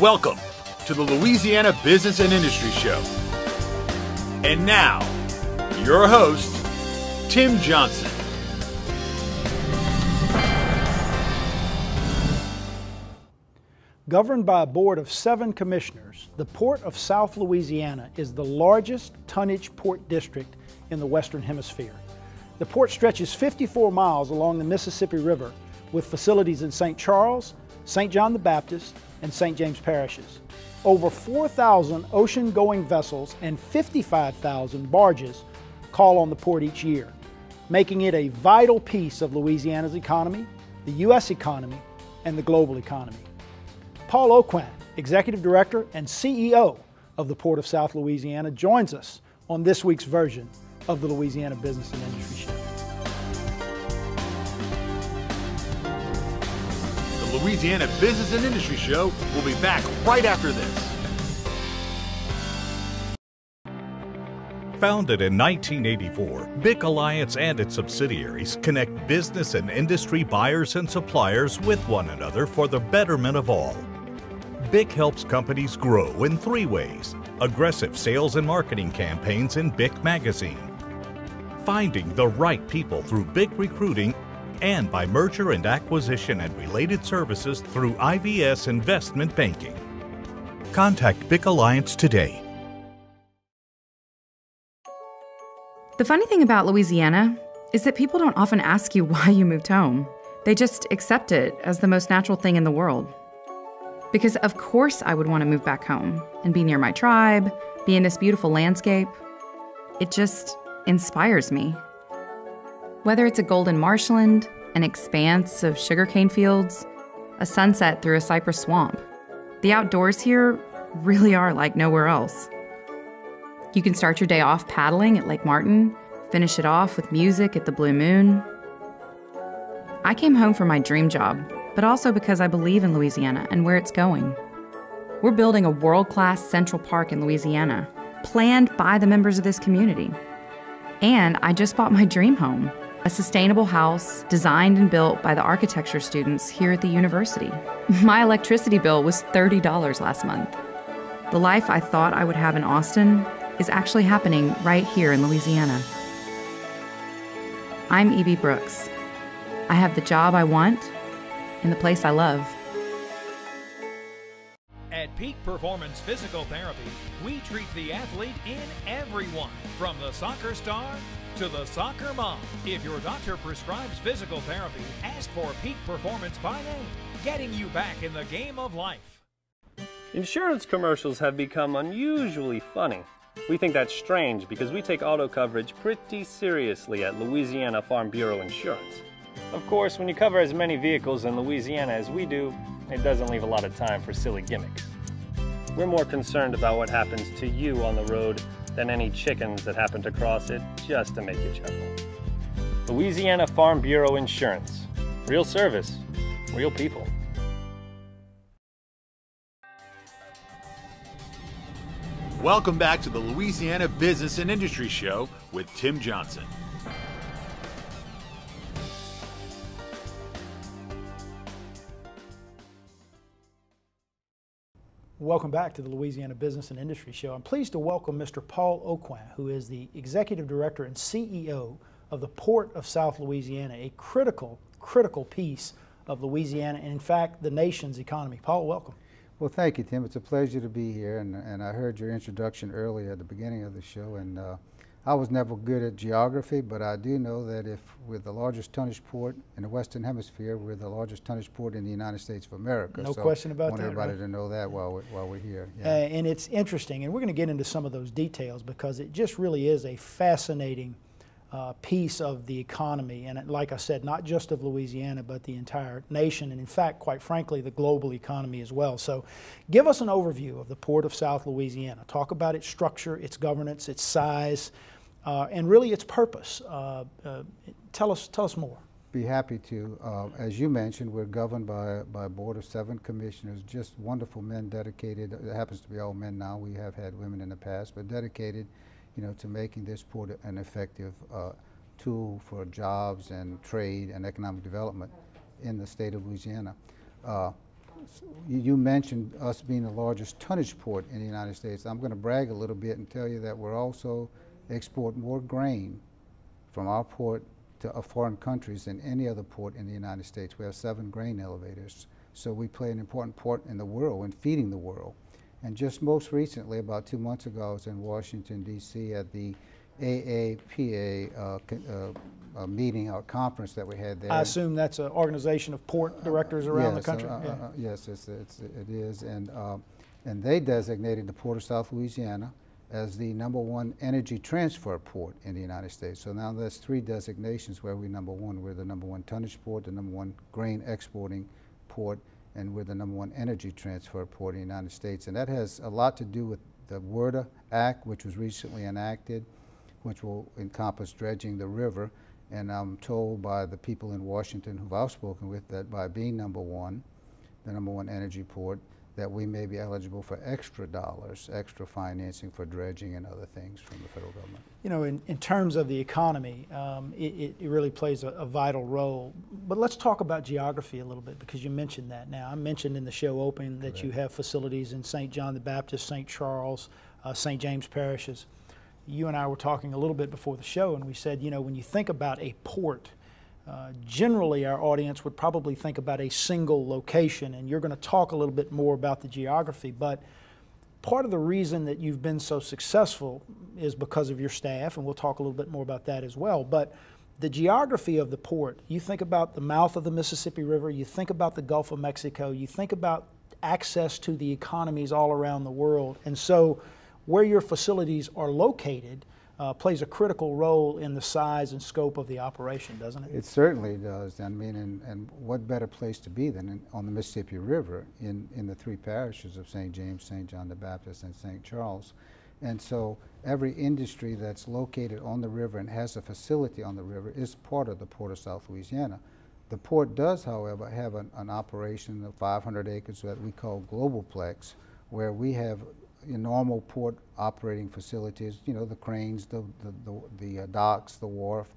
Welcome to the Louisiana Business and Industry Show. And now, your host, Tim Johnson. Governed by a board of 7 commissioners, the Port of South Louisiana is the largest tonnage port district in the Western Hemisphere. The port stretches 54 miles along the Mississippi River with facilities in St. Charles, St. John the Baptist, and St. James parishes. Over 4,000 ocean-going vessels and 55,000 barges call on the port each year, making it a vital piece of Louisiana's economy, the U.S. economy, and the global economy. Paul Aucoin, Executive Director and CEO of the Port of South Louisiana, joins us on this week's version of the Louisiana Business and Industry Show. The Louisiana Business and Industry Show will be back right after this. Founded in 1984, BIC Alliance and its subsidiaries connect business and industry buyers and suppliers with one another for the betterment of all. BIC helps companies grow in 3 ways: aggressive sales and marketing campaigns in BIC Magazine, finding the right people through BIC Recruiting, and by merger and acquisition and related services through IVS Investment Banking. Contact BIC Alliance today. The funny thing about Louisiana is that people don't often ask you why you moved home. They just accept it as the most natural thing in the world. Because of course I would want to move back home and be near my tribe, be in this beautiful landscape. It just inspires me. Whether it's a golden marshland, an expanse of sugarcane fields, a sunset through a cypress swamp, the outdoors here really are like nowhere else. You can start your day off paddling at Lake Martin, finish it off with music at the Blue Moon. I came home for my dream job, but also because I believe in Louisiana and where it's going. We're building a world-class Central Park in Louisiana, planned by the members of this community. And I just bought my dream home, a sustainable house designed and built by the architecture students here at the university. My electricity bill was $30 last month. The life I thought I would have in Austin is actually happening right here in Louisiana. I'm E.B. Brooks. I have the job I want in the place I love. At Peak Performance Physical Therapy, we treat the athlete in everyone, from the soccer star to the soccer mom. If your doctor prescribes physical therapy, ask for Peak Performance by name, getting you back in the game of life. Insurance commercials have become unusually funny. We think that's strange because we take auto coverage pretty seriously at Louisiana Farm Bureau Insurance. Of course, when you cover as many vehicles in Louisiana as we do, it doesn't leave a lot of time for silly gimmicks. We're more concerned about what happens to you on the road than any chickens that happen to cross it just to make you chuckle. Louisiana Farm Bureau Insurance. Real service, real people. Welcome back to the Louisiana Business and Industry Show with Tim Johnson. Welcome back to the Louisiana Business and Industry Show. I'm pleased to welcome Mr. Paul Aucoin, who is the Executive Director and CEO of the Port of South Louisiana, a critical piece of Louisiana and, in fact, the nation's economy. Paul, welcome. Well, thank you, Tim. It's a pleasure to be here, and I heard your introduction earlier at the beginning of the show, and I was never good at geography, but I do know that if we're the largest tonnage port in the Western Hemisphere, we're the largest tonnage port in the United States of America. No question about that. I want everybody right? to know that while we're here. Yeah. And it's interesting, and we're going to get into some of those details because it just really is a fascinating piece of the economy, and like I said, not just of Louisiana, but the entire nation, and in fact, quite frankly, the global economy as well. So give us an overview of the Port of South Louisiana. Talk about its structure, its governance, its size, and really its purpose. Tell us more. Be happy to. As you mentioned, we're governed by a board of 7 commissioners, just wonderful men dedicated. It happens to be all men now. We have had women in the past, but dedicated, to making this port an effective tool for jobs and trade and economic development in the state of Louisiana. you mentioned us being the largest tonnage port in the United States. I'm going to brag a little bit and tell you that we're also export more grain from our port to foreign countries than any other port in the United States. We have 7 grain elevators. So we play an important part in the world, in feeding the world. And just most recently, about 2 months ago, I was in Washington, D.C. at the AAPA meeting or conference that we had there. I assume that's an organization of port directors around the country. Yes, it is. And they designated the Port of South Louisiana as the #1 energy transfer port in the United States. So now there's 3 designations where we're #1. We're the #1 tonnage port, the #1 grain exporting port, and we're the #1 energy transfer port in the United States. And that has a lot to do with the WRDA Act, which was recently enacted, which will encompass dredging the river. And I'm told by the people in Washington who I've spoken with that by being #1, the #1 energy port, that we may be eligible for extra dollars, extra financing for dredging and other things from the federal government. You know, in terms of the economy, it really plays a vital role. But let's talk about geography a little bit, because you mentioned that. Now, I mentioned in the show opening that you have facilities in St. John the Baptist, St. Charles, St. James parishes. You and I were talking a little bit before the show, and we said, you know, when you think about a port, generally our audience would probably think about a single location, and you're going to talk a little bit more about the geography. But part of the reason that you've been so successful is because of your staff, and we'll talk a little bit more about that as well. But the geography of the port, you think about the mouth of the Mississippi River, you think about the Gulf of Mexico, you think about access to the economies all around the world. And so where your facilities are located plays a critical role in the size and scope of the operation, doesn't it? It certainly does. I mean, and what better place to be than on the Mississippi River in the 3 parishes of St. James, St. John the Baptist, and St. Charles. And so every industry that's located on the river and has a facility on the river is part of the Port of South Louisiana. The port does, however, have an operation of 500 acres that we call Globalplex, where we have normal port operating facilities, you know, the cranes, the docks, the wharf,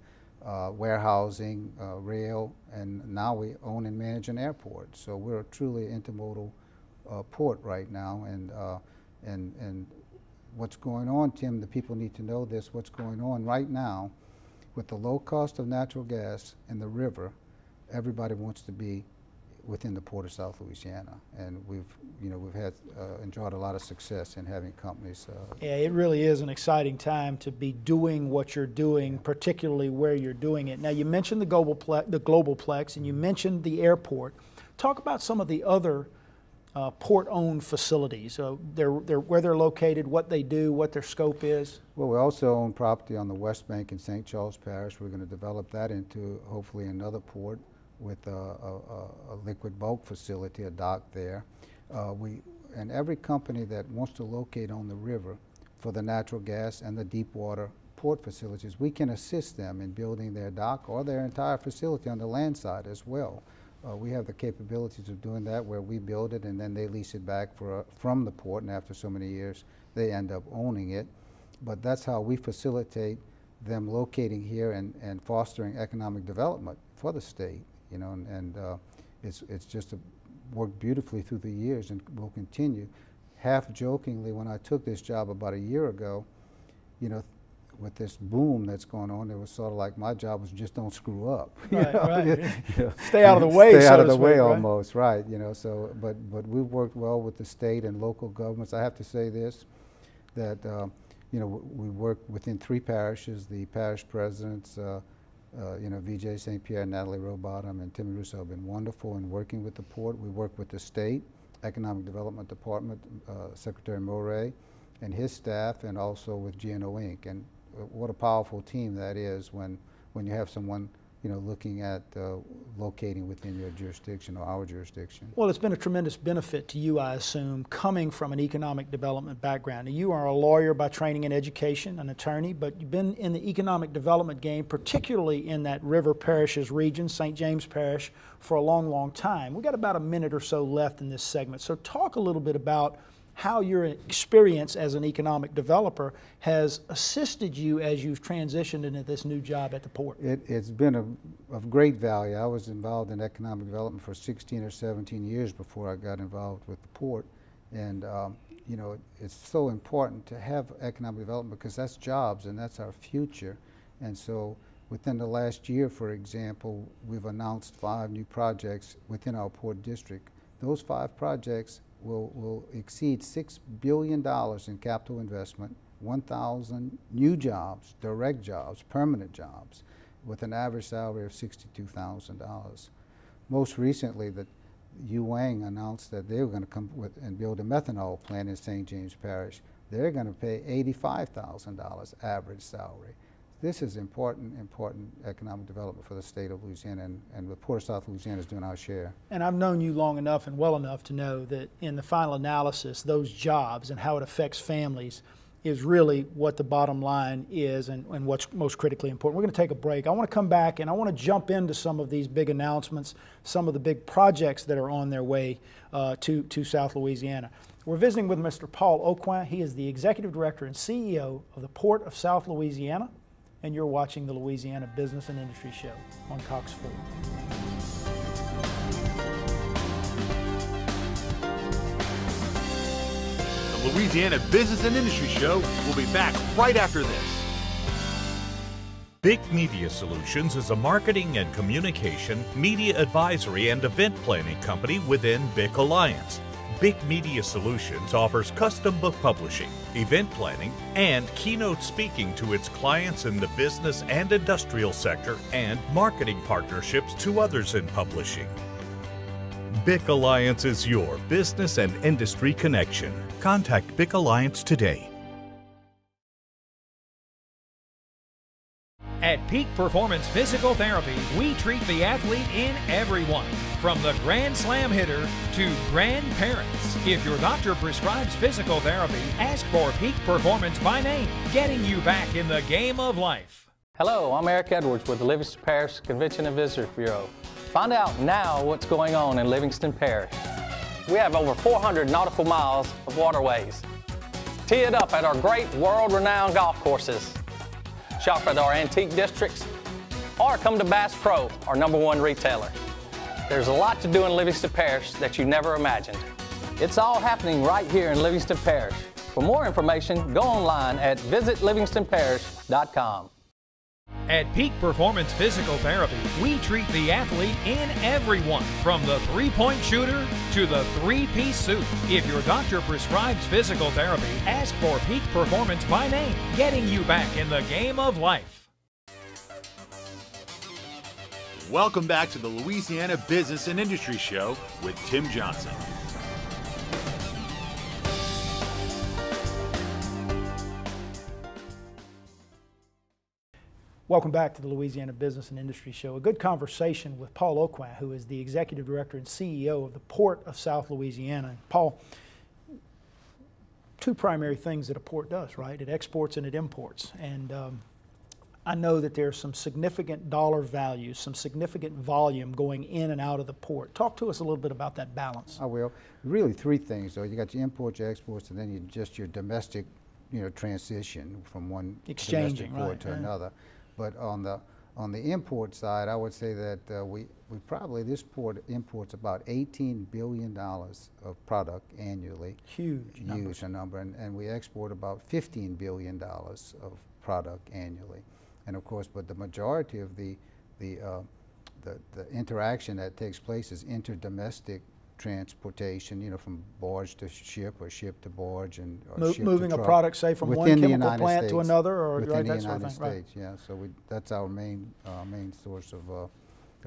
warehousing, rail, and now we own and manage an airport. So we're truly an intermodal port right now, and what's going on, Tim, the people need to know this, what's going on right now with the low cost of natural gas in the river, everybody wants to be within the Port of South Louisiana, and we've had enjoyed a lot of success in having companies. Yeah, it really is an exciting time to be doing what you're doing, particularly where you're doing it. Now, you mentioned the Globalplex, and you mentioned the airport. Talk about some of the other port-owned facilities, where they're located, what they do, what their scope is. Well, we also own property on the West Bank in St. Charles Parish. We're going to develop that into hopefully another port with a liquid bulk facility, a dock there. And every company that wants to locate on the river for the natural gas and the deep water port facilities, we can assist them in building their dock or their entire facility on the land side as well. We have the capabilities of doing that, where we build it and then they lease it back from the port, and after so many years they end up owning it. But that's how we facilitate them locating here and fostering economic development for the state. You know, and it's just worked beautifully through the years and will continue. Half jokingly, when I took this job about a year ago, you know, with this boom that's going on, it was sort of like my job was just don't screw up. Right. You know, stay out of the way. Stay out of the speak, way, right? almost, right? You know, so but we've worked well with the state and local governments. I have to say this, that you know, we work within 3 parishes. The parish presidents. You know, VJ St. Pierre, Natalie Rowbottom, and Timmy Russo have been wonderful in working with the port. We work with the state Economic Development Department, Secretary Moray and his staff, and also with GNO Inc. And what a powerful team that is when you have someone, you know, looking at locating within your jurisdiction or our jurisdiction. Well, it's been a tremendous benefit to you, I assume, coming from an economic development background. Now, you are a lawyer by training and education, an attorney, but you've been in the economic development game, particularly in that River Parishes region, St. James Parish, for a long, long time. We've got about a minute or so left in this segment, so talk a little bit about how your experience as an economic developer has assisted you as you've transitioned into this new job at the port. It's been of great value. I was involved in economic development for 16 or 17 years before I got involved with the port. And you know, it's so important to have economic development because that's jobs and that's our future. And so within the last year, for example, we've announced 5 new projects within our port district. Those 5 projects will exceed $6 billion in capital investment, 1,000 new jobs, direct jobs, permanent jobs, with an average salary of $62,000. Most recently, the Aucoin announced that they were going to come with and build a methanol plant in St. James Parish. They're going to pay $85,000 average salary. This is important economic development for the state of Louisiana, and the Port of South Louisiana is doing our share. And I've known you long enough and well enough to know that in the final analysis, those jobs and how it affects families is really what the bottom line is and what's most critically important. We're going to take a break. I want to come back and I want to jump into some of these big announcements, some of the big projects that are on their way to South Louisiana. We're visiting with Mr. Paul Aucoin. He is the Executive Director and CEO of the Port of South Louisiana, and you're watching the Louisiana Business and Industry Show on Cox 4. The Louisiana Business and Industry Show will be back right after this. BIC Media Solutions is a marketing and communication, media advisory, and event planning company within BIC Alliance. BIC Media Solutions offers custom book publishing, event planning, and keynote speaking to its clients in the business and industrial sector, and marketing partnerships to others in publishing. BIC Alliance is your business and industry connection. Contact BIC Alliance today. At Peak Performance Physical Therapy, we treat the athlete in everyone, from the Grand Slam hitter to grandparents. If your doctor prescribes physical therapy, ask for Peak Performance by name, getting you back in the game of life. Hello, I'm Eric Edwards with the Livingston Parish Convention and Visitors Bureau. Find out now what's going on in Livingston Parish. We have over 400 nautical miles of waterways. Tee it up at our great world-renowned golf courses. Shop at our antique districts, or come to Bass Pro, our #1 retailer. There's a lot to do in Livingston Parish that you never imagined. It's all happening right here in Livingston Parish. For more information, go online at visitlivingstonparish.com. At Peak Performance Physical Therapy, we treat the athlete in everyone, from the three-point shooter to the three-piece suit. If your doctor prescribes physical therapy, ask for Peak Performance by name, getting you back in the game of life. Welcome back to the Louisiana Business and Industry Show with Tim Johnson. Welcome back to the Louisiana Business and Industry Show. A good conversation with Paul Aucoin, who is the Executive Director and CEO of the Port of South Louisiana. Paul, 2 primary things that a port does, right? It exports and it imports. And I know that there's some significant dollar values, some significant volume going in and out of the port. Talk to us a little bit about that balance. I will. Really 3 things, though. You got your imports, your exports, and then your domestic, transition from one domestic port to another. But on the import side, I would say that this port imports about $18 billion of product annually. Huge number. And we export about $15 billion of product annually. And of course, but the majority of the interaction that takes place is interdomestic transportation, from barge to ship or ship to barge, and moving a product, say, from one chemical plant to another, or within the that sort of United thing. States. Yeah, so that's our main source of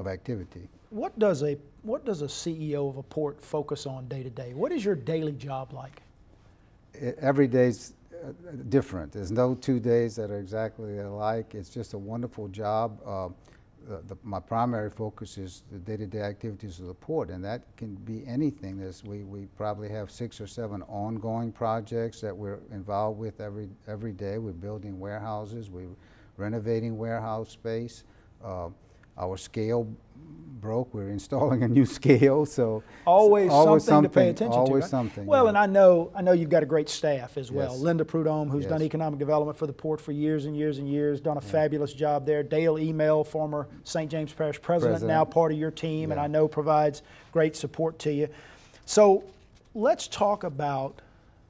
activity. What does a CEO of a port focus on day to day? What is your daily job like? Every day's different. There's no 2 days that are exactly alike. It's just a wonderful job. My primary focus is the day-to-day activities of the port, and that can be anything. We probably have 6 or 7 ongoing projects that we're involved with every day. We're building warehouses, we're renovating warehouse space. Our scale broke. We're installing a new scale, so always something to pay attention to. Always right? something. Well, yeah. and I know you've got a great staff as well. Yes. Linda Prudhomme, who's Yes. done economic development for the port for years and years and years, done a fabulous job there. Dale Email, former St. James Parish president, now part of your team, and I know provides great support to you. So let's talk about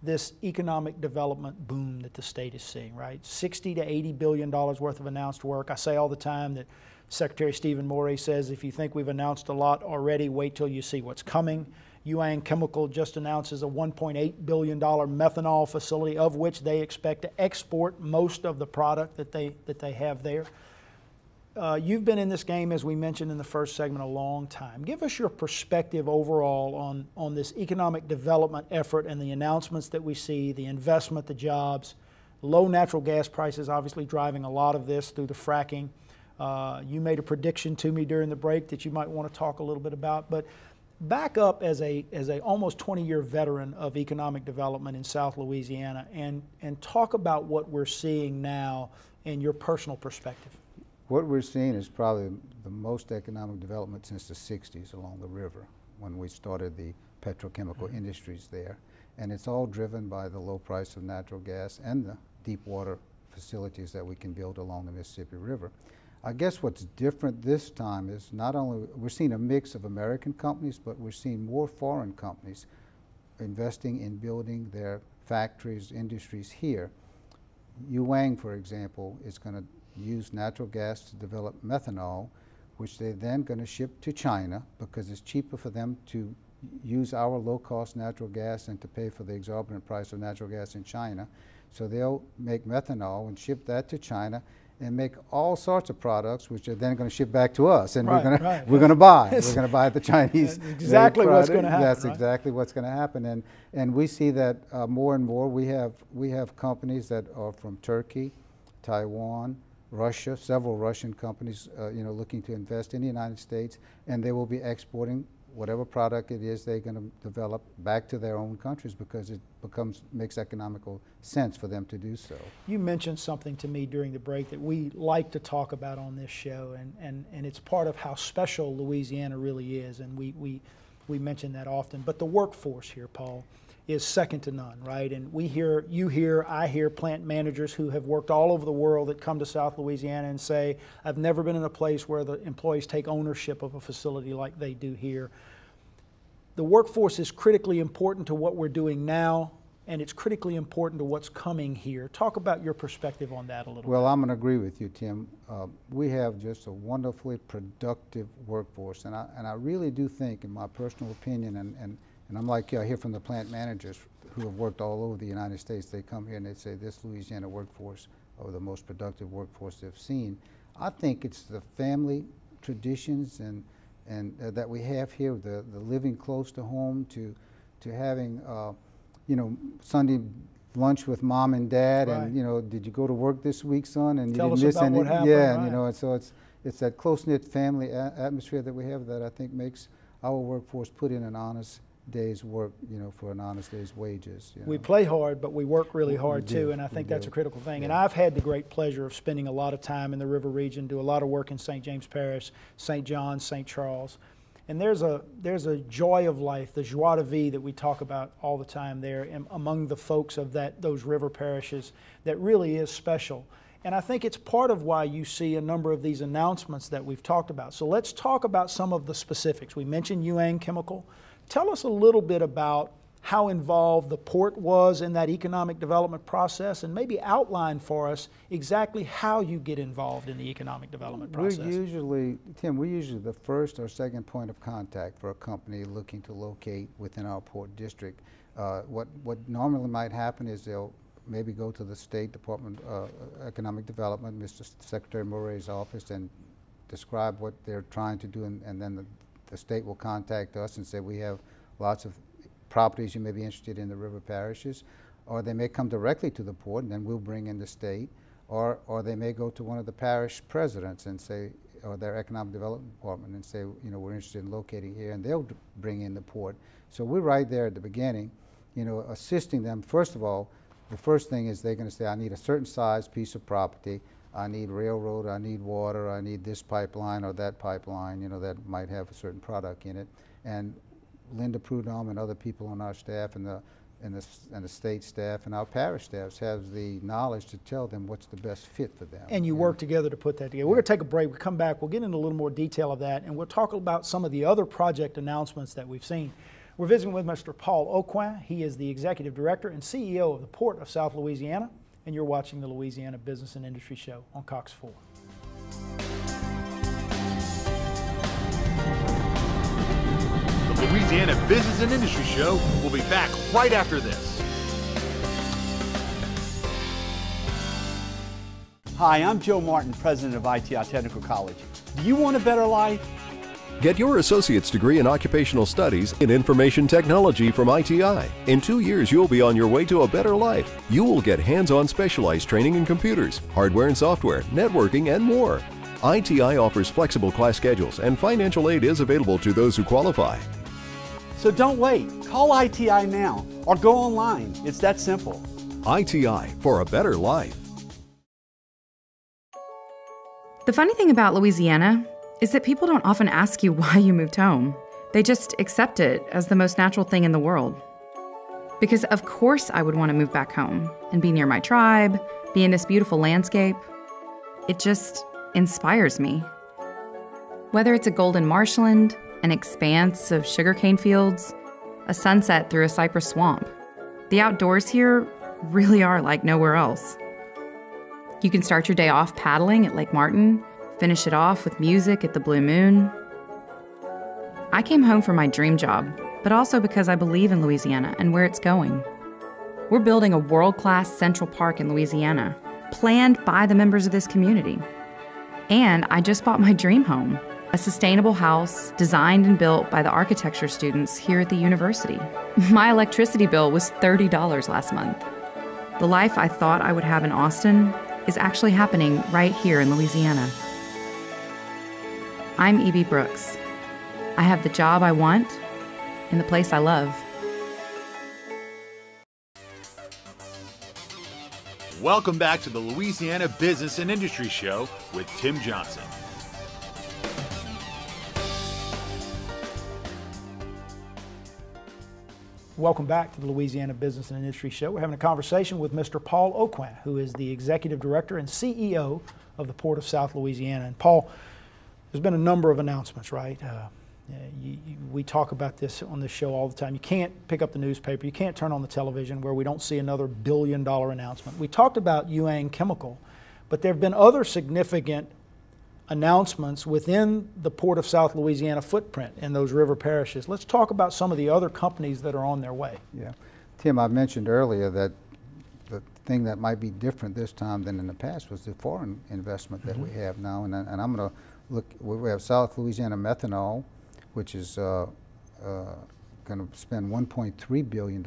this economic development boom that the state is seeing, right? $60 to $80 billion worth of announced work. I say all the time that Secretary Stephen Morey says, if you think we've announced a lot already, wait till you see what's coming. Yuang Chemical just announces a $1.8 billion methanol facility, of which they expect to export most of the product that they have there. You've been in this game, as we mentioned in the first segment, a long time. Give us your perspective overall on this economic development effort and the announcements that we see, the investment, the jobs. Low natural gas prices obviously driving a lot of this through the fracking. You made a prediction to me during the break that you might want to talk a little bit about, but back up as a almost 20-year veteran of economic development in South Louisiana and talk about what we're seeing now in your personal perspective. What we're seeing is probably the most economic development since the 60s along the river when we started the petrochemical industries there. And it's all driven by the low price of natural gas and the deep water facilities that we can build along the Mississippi River. I guess what's different this time is not only we're seeing a mix of American companies, but we're seeing more foreign companies investing in building their factories, industries here. Yuang, for example, is going to use natural gas to develop methanol, which they're then going to ship to China because it's cheaper for them to use our low-cost natural gas than to pay for the exorbitant price of natural gas in China. So they'll make methanol and ship that to China and make all sorts of products, which are then going to ship back to us, and we're going to buy. We're going to buy the Chinese. That's exactly what's going to happen. That's exactly what's going to happen, and we see that more and more. We have companies that are from Turkey, Taiwan, Russia, several Russian companies, looking to invest in the United States, and they will be exporting whatever product it is they're going to develop back to their own countries because it makes economical sense for them to do so. You mentioned something to me during the break that we like to talk about on this show, and it's part of how special Louisiana really is, and we mention that often. But the workforce here, Paul, is second to none, right? And I hear plant managers who have worked all over the world that come to South Louisiana and say, I've never been in a place where the employees take ownership of a facility like they do here. The workforce is critically important to what we're doing now, and it's critically important to what's coming here. Talk about your perspective on that a little bit. Well, I'm going to agree with you, Tim. We have just a wonderfully productive workforce, and I really do think, in my personal opinion, and I'm like you, I hear from the plant managers who have worked all over the United States. They come here and they say this Louisiana workforce are the most productive workforce they've seen. I think it's the family traditions and that we have here, the living close to home, to having Sunday lunch with mom and dad, right. And did you go to work this week, son? And Tell you didn't us miss about any. what happened, yeah, right. and so it's that close-knit family atmosphere that we have that I think makes our workforce put in an honest day's work, for an honest day's wages. We play hard, but we work really hard too, and I think that's a critical thing. Yeah. And I've had the great pleasure of spending a lot of time in the River region, do a lot of work in St. James Parish, St. John, St. Charles. And there's a joy of life, the joie de vivre that we talk about all the time there among the folks of those river parishes that really is special. And I think it's part of why you see a number of these announcements that we've talked about. So let's talk about some of the specifics. We mentioned Yuang Chemical. Tell us a little bit about how involved the port was in that economic development process, and maybe outline for us exactly how you get involved in the economic development process. We're usually the first or second point of contact for a company looking to locate within our port district. What normally might happen is they'll maybe go to the State Department of Economic Development, Mr. Secretary Murray's office, and describe what they're trying to do, and then the state will contact us and say, we have lots of properties you may be interested in the river parishes, or they may come directly to the port and then we'll bring in the state, or they may go to one of the parish presidents and say, or their economic development department, and say, we're interested in locating here, and they'll bring in the port. So we're right there at the beginning, assisting them. First of all, the first thing is they're going to say, I need a certain size piece of property. I need railroad, I need water, I need this pipeline or that pipeline, you know, that might have a certain product in it. And Linda Prudhomme and other people on our staff and the state staff and our parish staffs have the knowledge to tell them what's the best fit for them. And you work together to put that together. We're going to take a break. We'll come back. We'll get into a little more detail of that, and we'll talk about some of the other project announcements that we've seen. We're visiting with Mr. Paul Aucoin. He is the Executive Director and CEO of the Port of South Louisiana, and you're watching the Louisiana Business and Industry Show on Cox 4. The Louisiana Business and Industry Show will be back right after this. Hi, I'm Joe Martin, President of ITI Technical College. Do you want a better life? Get your associate's degree in occupational studies in information technology from ITI. In 2 years, you'll be on your way to a better life. You will get hands-on specialized training in computers, hardware and software, networking, and more. ITI offers flexible class schedules, and financial aid is available to those who qualify. So don't wait. Call ITI now or go online. It's that simple. ITI for a better life. The funny thing about Louisiana is that people don't often ask you why you moved home. They just accept it as the most natural thing in the world. Because of course I would want to move back home and be near my tribe, be in this beautiful landscape. It just inspires me. Whether it's a golden marshland, an expanse of sugarcane fields, a sunset through a cypress swamp, the outdoors here really are like nowhere else. You can start your day off paddling at Lake Martin, finish it off with music at the Blue Moon. I came home for my dream job, but also because I believe in Louisiana and where it's going. We're building a world-class Central Park in Louisiana, planned by the members of this community. And I just bought my dream home, a sustainable house designed and built by the architecture students here at the university. My electricity bill was $30 last month. The life I thought I would have in Austin is actually happening right here in Louisiana. I'm E.B. Brooks. I have the job I want in the place I love. Welcome back to the Louisiana Business and Industry Show with Tim Johnson. Welcome back to the Louisiana Business and Industry Show. We're having a conversation with Mr. Paul Aucoin, who is the Executive Director and CEO of the Port of South Louisiana. And Paul, there's been a number of announcements, right? We talk about this on this show all the time. You can't pick up the newspaper, you can't turn on the television where we don't see another billion-dollar announcement. We talked about Yuang Chemical, but there have been other significant announcements within the Port of South Louisiana footprint in those river parishes. Let's talk about some of the other companies that are on their way. Yeah, Tim, I mentioned earlier that the thing that might be different this time than in the past was the foreign investment that we have now, and I'm going to look. We have South Louisiana Methanol, which is going to spend $1.3 billion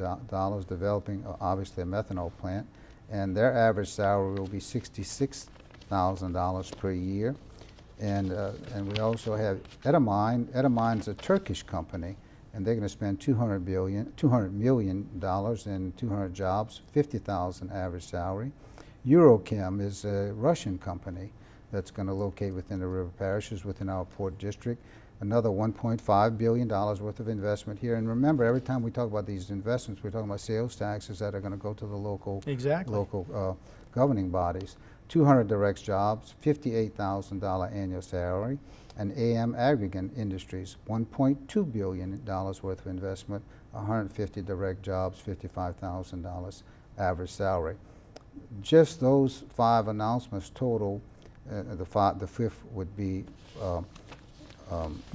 developing, obviously, a methanol plant, and their average salary will be $66,000 per year. And we also have Edamine. Edamine's a Turkish company, and they're going to spend $200 million in 200 jobs, 50,000 average salary. Eurochem is a Russian company that's going to locate within the river parishes within our port district. Another $1.5 billion worth of investment here. And remember, every time we talk about these investments, we're talking about sales taxes that are going to go to the local, governing bodies. 200 direct jobs, $58,000 annual salary, and AM Aggregate Industries, $1.2 billion worth of investment, 150 direct jobs, $55,000 average salary. Just those 5 announcements total, the fifth would be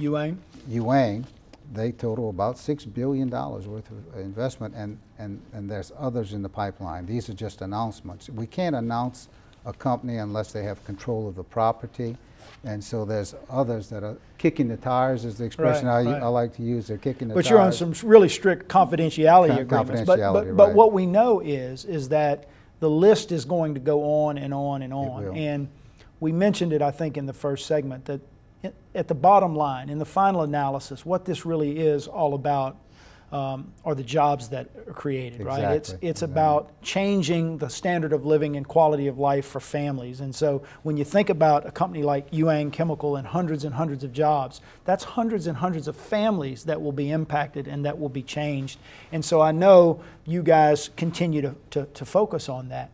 Yuang. They total about $6 billion worth of investment, and there's others in the pipeline. These are just announcements. We can't announce a company unless they have control of the property, and so there's others that are kicking the tires, is the expression I like to use. They're kicking the tires. But you're on some really strict confidentiality agreements. But what we know is that the list is going to go on and on and on. And we mentioned it, I think, in the first segment, that at the bottom line, in the final analysis, what this really is all about are the jobs that are created, right? Exactly. It's about changing the standard of living and quality of life for families. And so when you think about a company like Yuang Chemical and hundreds of jobs, that's hundreds and hundreds of families that will be impacted and that will be changed. And so I know you guys continue to focus on that.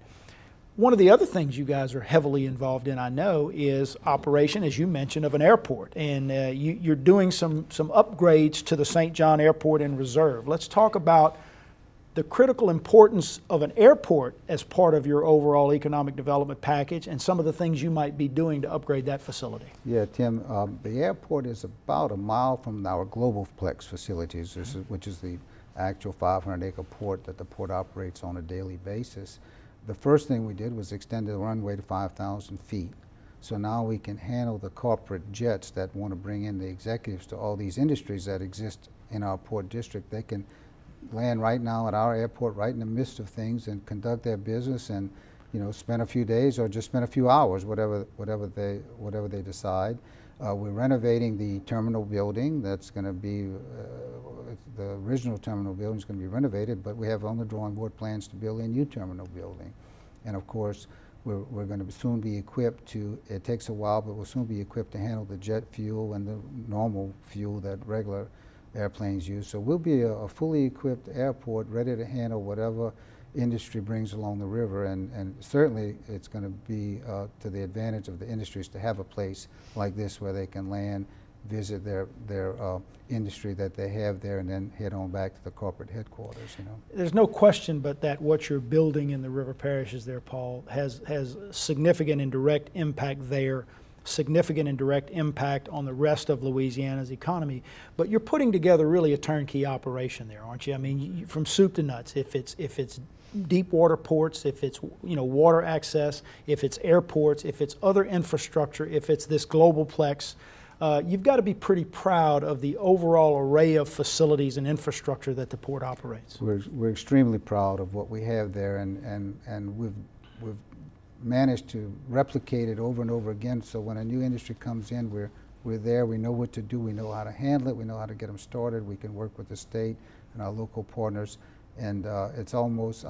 One of the other things you guys are heavily involved in, I know, is operation, as you mentioned, of an airport. And you're doing some upgrades to the St. John Airport and Reserve. Let's talk about the critical importance of an airport as part of your overall economic development package and some of the things you might be doing to upgrade that facility. Yeah, Tim, the airport is about a mile from our Globalplex facilities, which is the actual 500-acre port that the port operates on a daily basis. The first thing we did was extend the runway to 5,000 feet. So now we can handle the corporate jets that want to bring in the executives to all these industries that exist in our port district. They can land right now at our airport, right in the midst of things, and conduct their business and, you know, spend a few days or just spend a few hours, whatever they decide. We're renovating the terminal building. That's going to be the original terminal building is going to be renovated, but we have on the drawing board plans to build a new terminal building. And of course, we're going to soon be equipped to, it takes a while, but we'll soon be equipped to handle the jet fuel and the normal fuel that regular airplanes use. So we'll be a fully equipped airport ready to handle whatever industry brings along the river, and certainly it's going to be to the advantage of the industries to have a place like this where they can land, visit their industry that they have there, and then head on back to the corporate headquarters. You know, there's no question but that what you're building in the river parishes there, Paul, has significant and direct impact there, significant and direct impact on the rest of Louisiana's economy. But you're putting together really a turnkey operation there, aren't you? I mean, from soup to nuts. If it's deep water ports, if it's, you know, water access, if it's airports, if it's other infrastructure, if it's this Globalplex, you've got to be pretty proud of the overall array of facilities and infrastructure that the port operates. We're extremely proud of what we have there, and we've managed to replicate it over and over again. So when a new industry comes in, we're there. We know what to do. We know how to handle it. We know how to get them started. We can work with the state and our local partners. And it's almost,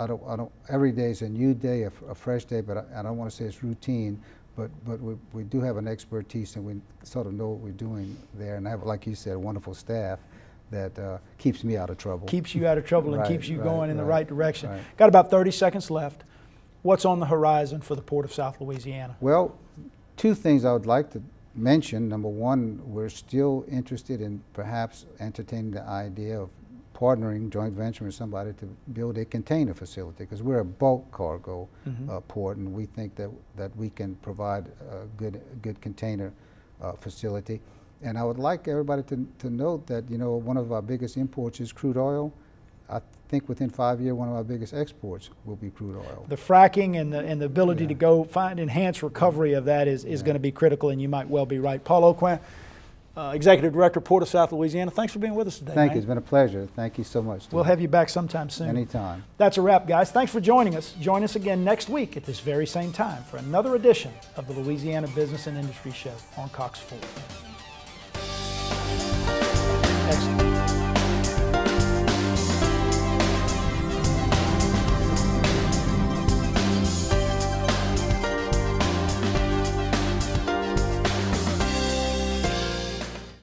every day is a new day, a fresh day, but I don't want to say it's routine, but we do have an expertise, and we sort of know what we're doing there. And I have, like you said, a wonderful staff that keeps me out of trouble. Keeps you out of trouble and keeps you going in the right direction. Right. Got about 30 seconds left. What's on the horizon for the Port of South Louisiana? Well, two things I would like to mention. Number one, we're still interested in perhaps entertaining the idea of partnering, joint venture with somebody to build a container facility, because we're a bulk cargo port, and we think that we can provide a good container facility. And I would like everybody to note that, you know, one of our biggest imports is crude oil. I think within 5 years, one of our biggest exports will be crude oil. The fracking and the ability to go find enhanced recovery of that is going to be critical, and you might well be right. Paul Aucoin, Executive Director, Port of South Louisiana, thanks for being with us today. Thank you. It's been a pleasure. Thank you so much. We'll have you back sometime soon. Anytime. That's a wrap, guys. Thanks for joining us. Join us again next week at this very same time for another edition of the Louisiana Business and Industry Show on Cox 4. Excellent.